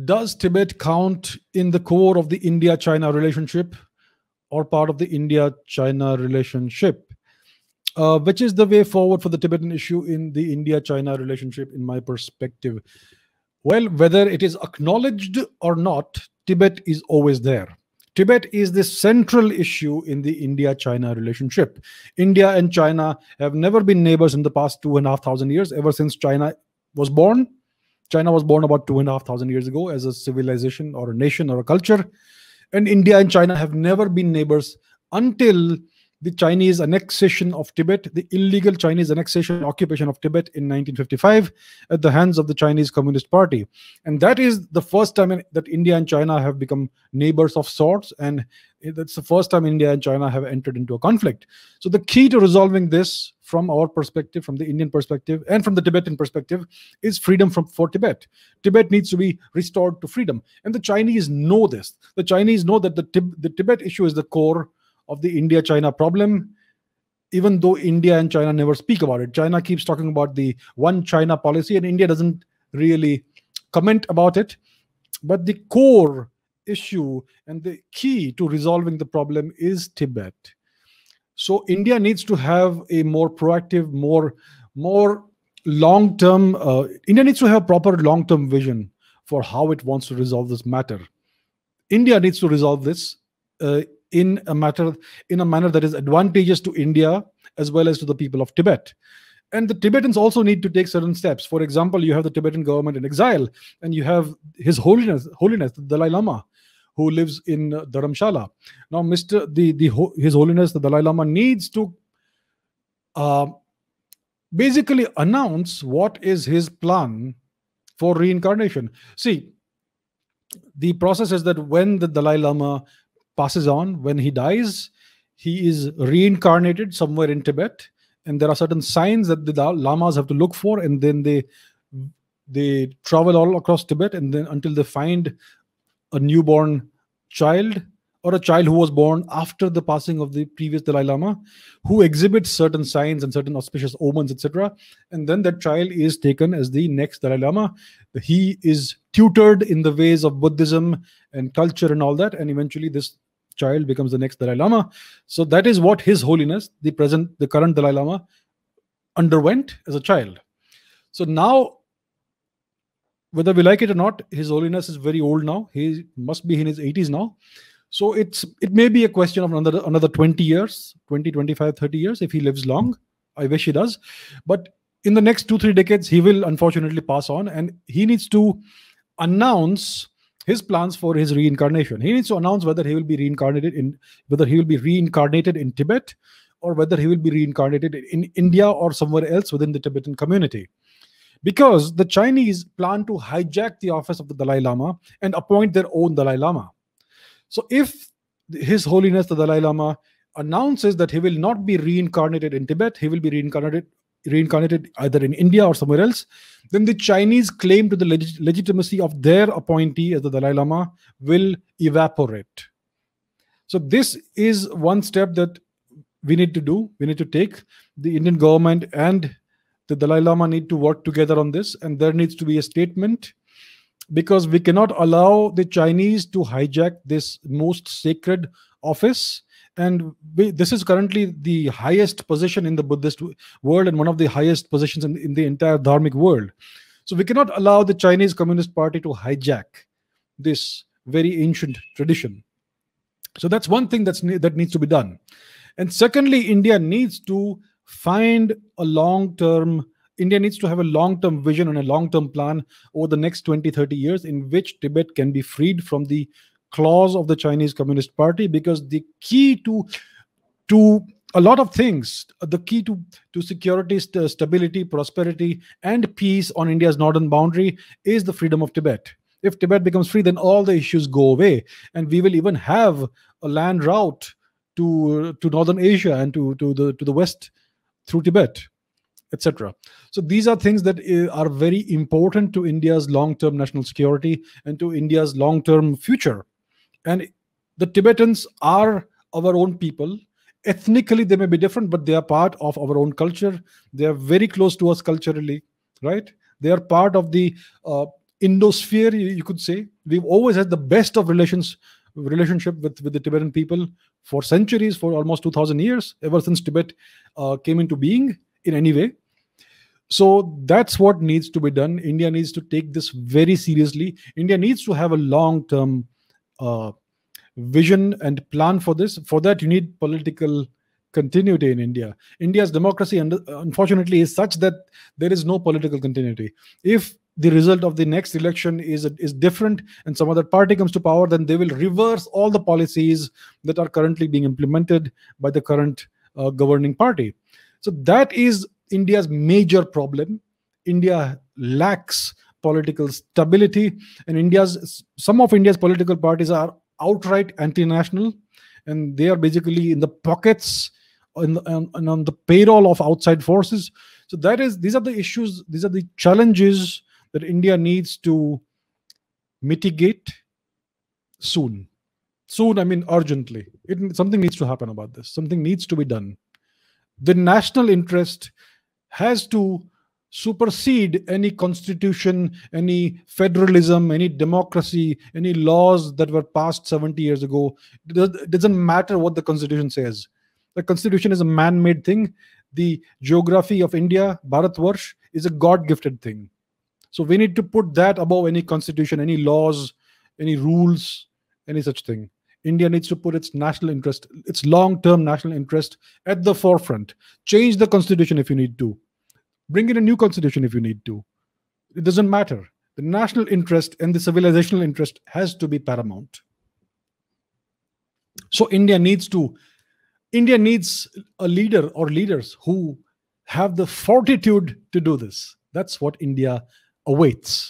Does Tibet count in the core of the India-China relationship or part of the India-China relationship? Which is the way forward for the Tibetan issue in the India-China relationship, in my perspective? Well, whether it is acknowledged or not, Tibet is always there. Tibet is the central issue in the India-China relationship. India and China have never been neighbors in the past 2,500 years, ever since China was born. China was born about 2,500 years ago as a civilization or a nation or a culture. And India and China have never been neighbors until the Chinese annexation of Tibet, the illegal Chinese annexation and occupation of Tibet in 1955 at the hands of the Chinese Communist Party. And that is the first time that India and China have become neighbors of sorts. And that's the first time India and China have entered into a conflict. So the key to resolving this from our perspective, from the Indian perspective and from the Tibetan perspective, is freedom for Tibet. Tibet needs to be restored to freedom. And the Chinese know this. The Chinese know that the Tibet issue is the core of the India-China problem, even though India and China never speak about it. China keeps talking about the one China policy, and India doesn't really comment about it. But the core issue and the key to resolving the problem is Tibet. So India needs to have a more proactive, more long-term, India needs to have proper long-term vision for how it wants to resolve this matter. India needs to resolve this in a manner that is advantageous to India as well as to the people of Tibet. And the Tibetans also need to take certain steps. For example, you have the Tibetan government in exile, and you have His Holiness the Dalai Lama, who lives in Dharamshala. Now, His Holiness the Dalai Lama needs to basically announce what is his plan for reincarnation. See, the process is that when the Dalai Lama passes on, when he dies, he is reincarnated somewhere in Tibet, and there are certain signs that the lamas have to look for, and then they travel all across Tibet, and then until they find a newborn child or a child who was born after the passing of the previous Dalai Lama, who exhibits certain signs and certain auspicious omens, etc. And then that child is taken as the next Dalai Lama. He is tutored in the ways of Buddhism and culture and all that, and eventually this child becomes the next Dalai Lama. So that is what His Holiness, the current Dalai Lama, underwent as a child. So now, whether we like it or not, His Holiness is very old now. He must be in his 80s now. So it may be a question of another 20 years, 20, 25, 30 years, if he lives long. I wish he does. But in the next 2-3 decades, he will unfortunately pass on, and he needs to announce his plans for his reincarnation. He needs to announce whether he will be reincarnated in Tibet, or whether he will be reincarnated in India or somewhere else within the Tibetan community. Because the Chinese plan to hijack the office of the Dalai Lama and appoint their own Dalai Lama. So if His Holiness the Dalai Lama announces that he will not be reincarnated in Tibet, he will be reincarnated either in India or somewhere else, then the Chinese claim to the legitimacy of their appointee as the Dalai Lama will evaporate. So this is one step that we need to do. We need to take. The Indian government and the Dalai Lama need to work together on this, and there needs to be a statement, because we cannot allow the Chinese to hijack this most sacred office. And this is currently the highest position in the Buddhist world, and one of the highest positions in the entire Dharmic world. So we cannot allow the Chinese Communist Party to hijack this very ancient tradition. So that's one thing that needs to be done. And secondly, India needs to have a long-term vision and a long-term plan over the next 20, 30 years in which Tibet can be freed from the claws of the Chinese Communist Party, because the key to a lot of things, the key to security, stability, prosperity, and peace on India's northern boundary is the freedom of Tibet. If Tibet becomes free, then all the issues go away, and we will even have a land route to northern Asia and to the west through Tibet, etc. So these are things that are very important to India's long-term national security and to India's long-term future. And the Tibetans are our own people. Ethnically, they may be different, but they are part of our own culture. They are very close to us culturally, right? They are part of the Indosphere, you could say. We've always had the best of relationship with the Tibetan people for centuries, for almost 2,000 years, ever since Tibet came into being in any way. So that's what needs to be done. India needs to take this very seriously. India needs to have a long-term uh, vision and plan for this. For that, you need political continuity in India. India's democracy, unfortunately, is such that there is no political continuity. If the result of the next election is different and some other party comes to power, then they will reverse all the policies that are currently being implemented by the current governing party. So that is India's major problem. India lacks political stability, and some of India's political parties are outright anti-national, and they are basically in the pockets and on the payroll of outside forces. So these are the issues, these are the challenges that India needs to mitigate soon. Soon, I mean urgently. Something needs to happen about this. Something needs to be done. The national interest has to supersede any constitution, any federalism, any democracy, any laws that were passed 70 years ago. It doesn't matter what the constitution says. The constitution is a man-made thing. The geography of India, Bharatvarsh, is a God-gifted thing. So we need to put that above any constitution, any laws, any rules, any such thing. India needs to put its national interest, its long-term national interest at the forefront. Change the constitution if you need to. Bring in a new constitution if you need to. It doesn't matter. The national interest and the civilizational interest has to be paramount. So India needs a leader or leaders who have the fortitude to do this. That's what India awaits.